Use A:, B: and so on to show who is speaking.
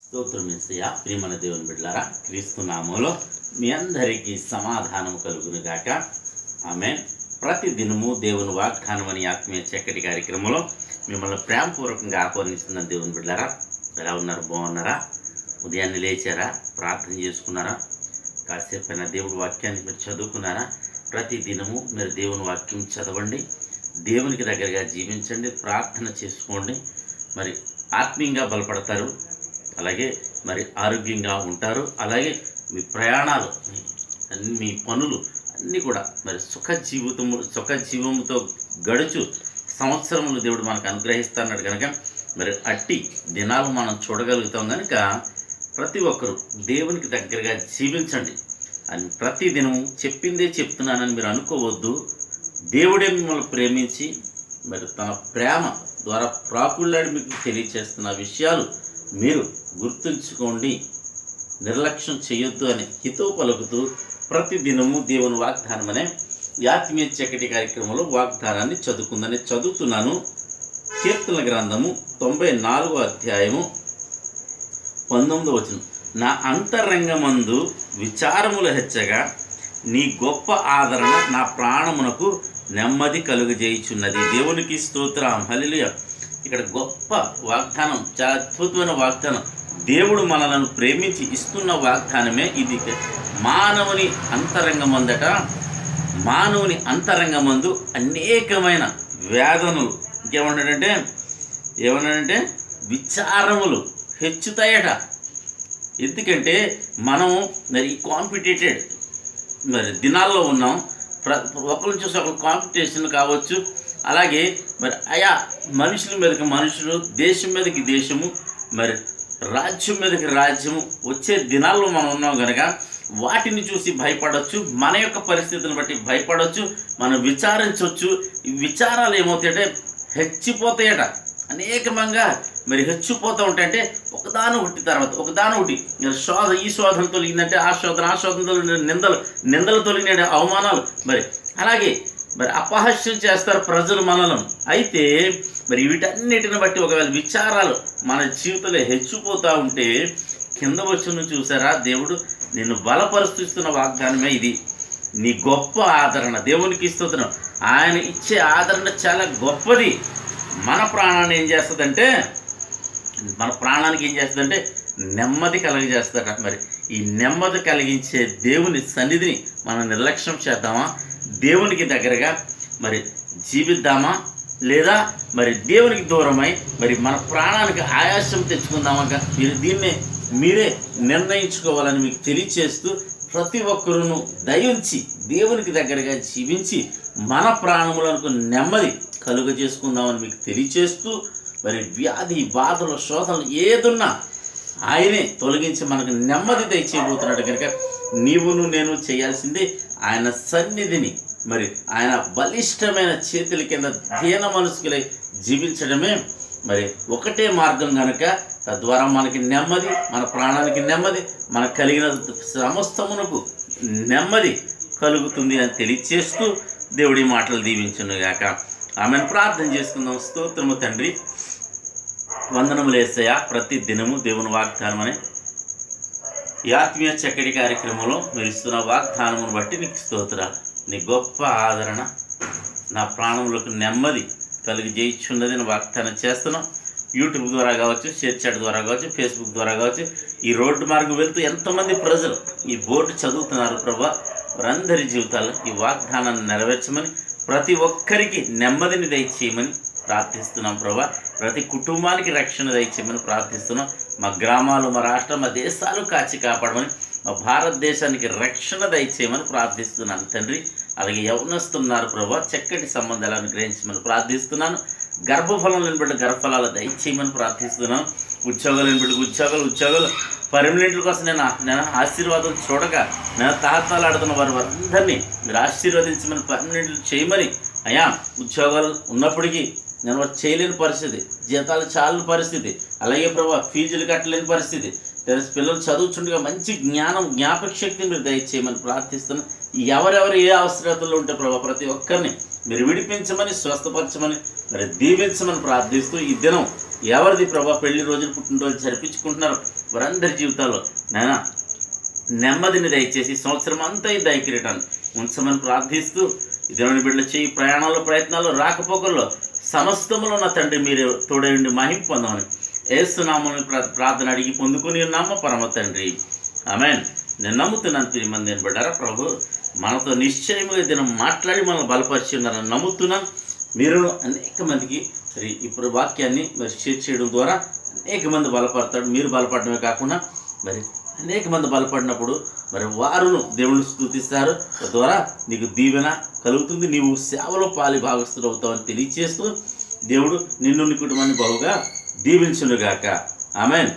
A: స్తోత్రం యేసయ్యా. ప్రియమైన దేవుని బిడ్డలారా, క్రీస్తు నామములో మీ అందరికీ సమాధానం కలుగును గాక. ఆమేన్. ప్రతి దినము దేవుని వాగ్దానం అనే ఆత్మీయ చక్కటి కార్యక్రమంలో మిమ్మల్ని ప్రేమపూర్వకంగా ఆహ్వానిస్తున్న దేవుని బిడ్డలారా, ఎలా ఉన్నారు? బాగున్నారా? ఉదయాన్నే లేచారా? ప్రార్థన చేసుకున్నారా? కాసేపైనా దేవుడి వాక్యాన్ని మీరు చదువుకున్నారా? ప్రతి దినము మీరు దేవుని వాక్యం చదవండి, దేవునికి దగ్గరగా జీవించండి, ప్రార్థన చేసుకోండి. మరి ఆత్మీయంగా బలపడతారు, అలాగే మరి ఆరోగ్యంగా ఉంటారు. అలాగే మీ ప్రయాణాలు, మీ పనులు అన్నీ కూడా మరి సుఖ జీవముతో గడుచు సంవత్సరములు దేవుడు మనకు అనుగ్రహిస్తాడు కనుక మరి అట్టి దినాలు మనం చూడగలుగుతాం. కనుక ప్రతి ఒక్కరూ దేవునికి దగ్గరగా జీవించండి అని ప్రతి దినము చెప్పిందే చెప్తున్నానని మీరు అనుకోవద్దు. దేవుడే మిమ్మల్ని ప్రేమించి మరి తన ప్రేమ ద్వారా ప్రాకుళ్ళాడి మీకు తెలియచేస్తున్న విషయాలు మీరు గుర్తుంచుకోండి, నిర్లక్ష్యం చేయొద్దు అని హితవు పలుకుతూ ప్రతి దినము దేవుని వాగ్దానం అనే ఆత్మీయ చక్కటి కార్యక్రమంలో వాగ్దానాన్ని చదువుతున్నాను. కీర్తనల గ్రంథము 94వ అధ్యాయము 19వ వచనం. నా అంతరంగమందు విచారములు హెచ్చగా నీ గొప్ప ఆదరణ నా ప్రాణమునకు నెమ్మది కలుగజేయుచున్నది. దేవునికి స్తోత్రం, హల్లెలూయా. ఇక్కడ గొప్ప వాగ్దానం, చాలా అద్భుతమైన వాగ్దానం. దేవుడు మనలను ప్రేమించి ఇస్తున్న వాగ్దానమే ఇది. మానవుని అంతరంగమందు అనేకమైన వేదనలు, ఏమన్నాడంటే విచారములు హెచ్చుతాయట. ఎందుకంటే మనం మరి కాంపిటేటెడ్ మరి దినాల్లో ఉన్నాం. ఒకరిని చూసి ఒకరు కాంపిటీషన్ కావచ్చు. అలాగే మరి ఆయా మనుషుల మీదకి మనుషులు, దేశం మీదకి దేశము, మరి రాజ్యం మీదకి రాజ్యము వచ్చే దినాల్లో మనం ఉన్నాం కనుక వాటిని చూసి భయపడవచ్చు, మన యొక్క పరిస్థితిని బట్టి భయపడవచ్చు, మనం విచారించవచ్చు. ఈ విచారాలు ఏమవుతాయంటే హెచ్చిపోతాయట. అనేకమంగా మరి హెచ్చిపోతూ ఉంటాయంటే ఒకదాని ఒకటి ఈ శోధన తొలగిందంటే ఆ శోధన తొలగిన నిందలు తొలగిన అవమానాలు, అలాగే అపహాస్యం చేస్తారు ప్రజలు మనలను. అయితే మరి వీటన్నిటిని బట్టి ఒకవేళ విచారాలు మన జీవితంలో హెచ్చిపోతూ ఉంటే కింద వచ్చిన చూసారా, దేవుడు నిన్ను బలపరుస్తున్న వాగ్దానమే ఇది. నీ గొప్ప ఆదరణ దేవునికి ఇస్తున్నాం. ఆయన ఇచ్చే ఆదరణ చాలా గొప్పది. మన ప్రాణానికి ఏం చేస్తుందంటే నెమ్మది కలగజేస్తాడ. మరి ఈ నెమ్మది కలిగించే దేవుని సన్నిధిని మనం నిర్లక్ష్యం చేద్దామా? దేవునికి దగ్గరగా మరి జీవిద్దామా? లేదా మరి దేవునికి దూరమై మరి మన ప్రాణానికి ఆయాసం తెచ్చుకుందామా? దీన్నే మీరే నిర్ణయించుకోవాలని మీకు తెలియచేస్తూ ప్రతి ఒక్కరూ దయించి దేవునికి దగ్గరగా జీవించి మన ప్రాణములకు నెమ్మది కలుగ చేసుకుందామని మీకు తెలియచేస్తూ మరి వ్యాధి బాధలు శోధనలు ఏదున్నా ఆయనే తొలగించి మనకు నెమ్మది దయచేయబోతున్నాడు. కనుక నీవును నేను చేయాల్సింది ఆయన సన్నిధిని మరి ఆయన బలిష్టమైన చేతుల కింద దీన మనసుకులై జీవించడమే మరి ఒకటే మార్గం. కనుక తద్వారా మనకి నెమ్మది, మన ప్రాణానికి నెమ్మది, మనకు కలిగిన సమస్తమునకు నెమ్మది కలుగుతుంది అని తెలియచేస్తూ దేవుడి మాటలు దీవించునుగాక. ఆమెను ప్రార్థన చేసుకుందాం. స్తోత్రము తండ్రి, వందనములు యేసయ్యా. ప్రతి దినము దేవుని వాగ్దానం అనే ఈ ఆత్మీయ చక్కటి కార్యక్రమంలో మీరు ఇస్తున్న వాగ్దానమును బట్టి నీకు స్తోత్రాలు. నీ గొప్ప ఆదరణ నా ప్రాణములకు నెమ్మది కలిగి చేయించున్నది వాగ్దానం చేస్తున్నాం. యూట్యూబ్ ద్వారా కావచ్చు, షేర్ చాట్ ద్వారా కావచ్చు, ఫేస్బుక్ ద్వారా కావచ్చు, ఈ రోడ్డు మార్గం వెళ్తూ ఎంతమంది ప్రజలు ఈ బోర్డు చదువుతున్నారు ప్రభా, వారందరి జీవితాల్లో ఈ వాగ్దానాన్ని నెరవేర్చమని, ప్రతి ఒక్కరికి నెమ్మదిని దయచేయమని ప్రార్థిస్తున్నాం ప్రభా. ప్రతి కుటుంబానికి రక్షణ దయచేయమని ప్రార్థిస్తున్నాం. మా గ్రామాలు, మా రాష్ట్రం, మా దేశాలు కాచి కాపాడమని, మా భారతదేశానికి రక్షణ దయచేయమని ప్రార్థిస్తున్నాను తండ్రి. అలాగే యవనస్తున్నారు ప్రభా, చక్కటి సంబంధాలను గ్రహించమని ప్రార్థిస్తున్నాను. గర్భఫలం లేని బిడ్డ గర్భఫలాలు దయచేయమని ప్రార్థిస్తున్నాను. ఉద్యోగాలు లేని బిడ్డకు ఉద్యోగాలు పర్మనెంట్ల కోసం నేను ఆశీర్వాదం చూడగా నేను తాహతాలాడుతున్న వారందరినీ మీరు ఆశీర్వదించమని, పర్మనెంట్లు చేయమని. అయ్యా, ఉద్యోగాలు ఉన్నప్పటికీ నేను వారు చేయలేని పరిస్థితి, జీతాలు చాలని పరిస్థితి, అలాగే ప్రభా ఫీజులు కట్టలేని పరిస్థితి, పిల్లలు చదువుతుండగా మంచి జ్ఞాపక శక్తిని మీరు దయచేయమని ప్రార్థిస్తున్నాను. ఎవరెవరు ఏ అవసరతలు ఉంటే ప్రభా ప్రతి ఒక్కరిని మీరు విడిపించమని, స్వస్థపరచమని, మరి దీవించమని ప్రార్థిస్తూ ఈ దినం ఎవరిది ప్రభా పెళ్లి రోజులు పుట్టినరోజు జరిపించుకుంటున్నారు వారందరి జీవితాల్లో నాయన నెమ్మదిని దయచేసి సంవత్సరం అంతా ఈ దయకిరీటాన్ని ఉంచమని ప్రార్థిస్తూ దేవుని బిడ్డలు చేయి ప్రయాణాల్లో ప్రయత్నాల్లో రాకపోకల్లో సమస్తములో నా తండ్రి మీరు తోడేయండి మహిమ పొందమని యేసునామమున ప్రార్థన అడిగి పొందుకుని ఉన్నాము పరమ తండ్రి ఆమేన్. నేను నమ్ముతున్నాను తిరిగి నేను బిడ్డారా ప్రభు మనతో నిశ్చయముగా దినం మాట్లాడి మనల్ని బలపరిచి ఉన్నారని నమ్ముతున్నాను. మీరు అనేక మందికి మరి ఇప్పుడు వాక్యాన్ని మరి షేర్ చేయడం ద్వారా అనేక మంది బలపడతాడు. మీరు బలపడమే కాకుండా మరి అనేక మంది బలపడినప్పుడు మరి వారును దేవుని స్తుతిస్తారు. తద్వారా నీకు దీవెన కలుగుతుంది. నీవు సేవలో పాలి భాగస్థుడు అవుతావని తెలియచేస్తూ దేవుడు నిన్ను నీ కుటుంబాన్ని బహుగా దీవించునుగాక. ఆమేన్.